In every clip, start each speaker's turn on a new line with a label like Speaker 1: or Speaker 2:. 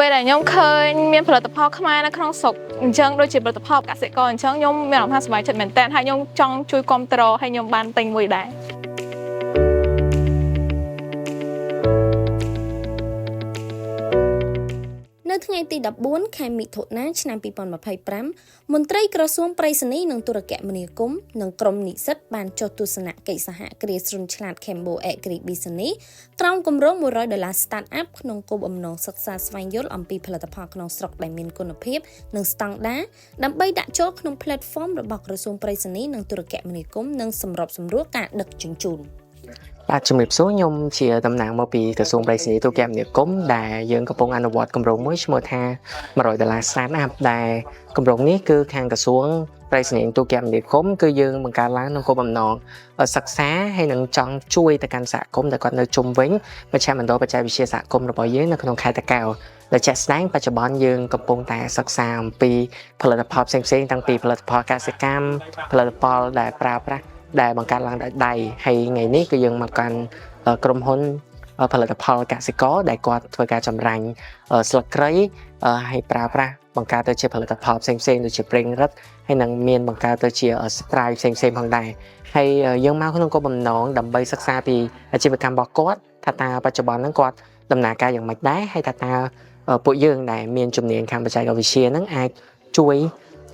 Speaker 1: ពេលដែលខ្ញុំឃើញមានផលិតផលខ្មែរនៅក្នុងស្រុកអញ្ចឹងដូចជាផលិតផលកសិករអញ្ចឹងខ្ញុំមានអារម្មណ៍ថាសប្បាយចិត្តមែនតើហើយខ្ញុំចង់ជួយគាំទ្រឲ្យខ្ញុំបានទិញមួយដែរ
Speaker 2: នៅថ្ងៃទី14ខែមិថុនាឆ្នាំ2025មន្ត្រីក្រសួងប្រៃសណីនិងទូរគមនាគមន៍និងក្រុមនិស្សិតបានចុះទស្សនកិច្ចសហគ្រាសស្រុនឆ្លាត Cambo Agri Business ក្រោមគម្រោង$100 Startup ក្នុងគោលបំណងសិក្សាស្វែងយល់អំពីផលិតផលក្នុងស្រុកដែលមានគុណភាពនិងស្តង់ដារដើម្បីដាក់ចូលក្នុង platform របស់ក្រសួងប្រៃសណីនិងទូរគមនាគមន៍និងសម្របសម្រួលការដឹកជញ្ជូន
Speaker 3: បាទជំរាបសួរខ្ញុំជាតំណាងមកពីក្រសួងប្រៃសណីទូរគមនាគមន៍ដែលយើងកំពុងអនុវត្តគម្រោងមួយឈ្មោះថា$100 Startup ដែលគម្រោងនេះគឺខាងក្រសួងប្រៃសណីទូរគមនាគមន៍គឺយើងបង្កើតឡើងក្នុងគោលបំណងសិក្សាហើយនឹងចង់ជួយទៅកាន់សហគមន៍ដែលគាត់នៅជុំវិញមជ្ឈមណ្ឌលបច្ចេកវិទ្យាសហគមន៍របស់យើងនៅក្នុងខេត្តតាកែវដែលជាក់ស្ដែងបច្ចុប្បន្នយើងកំពុងតែសិក្សាអំពីផលិតផលផ្សេងៗតាំងពីផលិតផលកសិកម្មផលិតផលដែលប្រើប្រាស់ដែលបង្កើតឡើងដោយដៃហើយថ្ងៃនេះគឺយើងមកកាន់ក្រុមហ៊ុនផលិតផលកសិករដែលគាត់ធ្វើការចម្រាញ់ស្លឹកគ្រៃហើយប្រើប្រាស់បង្កើតទៅជាផលិតផលផ្សេងៗដូចជាប្រេងរឹតហើយនឹងមានបង្កើតទៅជាស្ត្រៃផ្សេងៗផងដែរហើយយើងមកក្នុងគោលបំណងដើម្បីសិក្សាពីអាជីវកម្មរបស់គាត់ថាតើបច្ចុប្បន្នហ្នឹងគាត់ដំណើរការយ៉ាងម៉េចដែរហើយថាតើពួកយើងដែលមានជំនាញខាងបច្ចេកវិទ្យាហ្នឹងអាចជួយ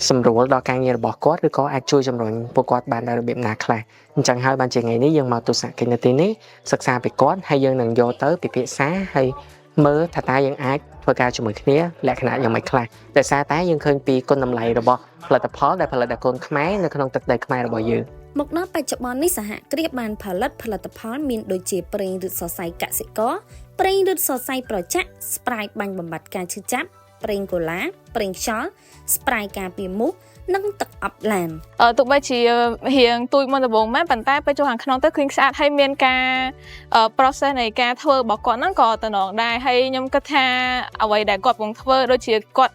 Speaker 3: សម្រួលដល់ការងាររបស់គាត់ឬក៏អាចជួយជំរុញពួកគាត់បានដល់របៀបណាខ្លះអញ្ចឹងហើយបានជាថ្ងៃនេះយើងមកទស្សនកិច្ចនៅទីនេះសិក្សាពីគាត់ហើយយើងនឹងយកទៅពិភាក្សាហើយមើលថាតើយើងអាចធ្វើការជាមួយគ្នាលក្ខណៈយ៉ាងម៉េចខ្លះដោយសារតែយើងឃើញពីគុណតម្លៃរបស់ផលិតផលដែលផលិតដោយកូនខ្មែរនៅក្នុងទឹកដីខ្មែររបស់យើង
Speaker 2: មកដល់បច្ចុប្បន្ននេះសហគ្រាសបានផលិតផលិតផលមានដូចជាប្រេងរឹតសរសៃកសិករប្រេងរឹតសរសៃប្រចាក់ស្ប្រៃបាញ់បំបត្តិការឈឺចាប់ប្រេងកូឡាប្រេងខ្យល់ស្ប្រៃការពារមូសនិងទឹកអប់ឡាន
Speaker 1: ទោះបីជារៀងទូចមុនដំបូងមែនប៉ុន្តែពេលចូលខាងក្នុងទៅឃើញស្អាតហើយមានការ process នៃការធ្វើរបស់គាត់ហ្នឹងក៏តំណងដែរហើយខ្ញុំគិតថាអ្វីដែលគាត់កំពុងធ្វើដូចជាគាត់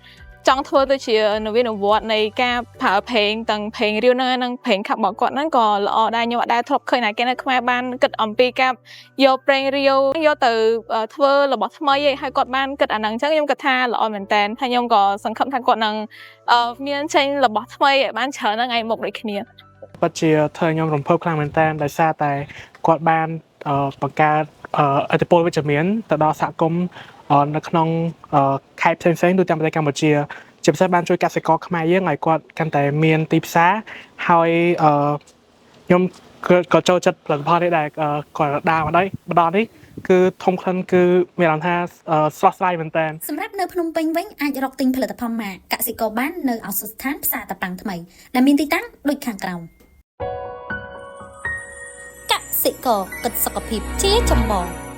Speaker 1: ចង់ធ្វើទៅជានវានុវត្តន៍នៃការប្រើប្រេងទាំងប្រេងរាវនិងប្រេងខាប់របស់គាត់ហ្នឹងក៏ល្អដែរខ្ញុំអត់ដែលធ្លាប់ឃើញណាគេនៅខ្មែរបានគិតអំពីការយកប្រេងរាវយកទៅធ្វើរបស់ថ្មីហើយគាត់បានគិតអាហ្នឹងអញ្ចឹងខ្ញុំគិតថាល្អមែនតើហើយខ្ញុំក៏សង្ឃឹមថាគាត់នឹងមានចេញរបស់ថ្មីឲ្យបានច្រើនថ្ងៃមុខដូចគ្នា
Speaker 4: ពិតជាធ្វើខ្ញុំរំភើបខ្លាំងមែនតើដោយសារតែគាត់បានបង្កើតឥទ្ធិពលវិជ្ជមានទៅដល់សហគមន៍នៅក្នុងខេត្តផ្សេងៗទូទាំងប្រទេសកម្ពុជាជាពិសេសបានជួយកសិករខ្មែរយើងឲ្យគាត់កាន់តែមានទីផ្សារហើយខ្ញុំក៏ចូលចិត្តផលិតផលនេះដែរគាត់ដើរមកដល់នេះគឺធំក្លិនគឺមានអារម្មណ៍ថាស្រស់ស្រាយមែនតើ
Speaker 2: សម្រាប់នៅភ្នំពេញវិញអាចរកទិញផលិតផលម៉ាកកសិករបាននៅឱសថស្ថានផ្សារតាប៉ាំងថ្មីដែលមានទីតាំងដូចខាងក្រោមកសិករគិតសុខភាពជាចម្បង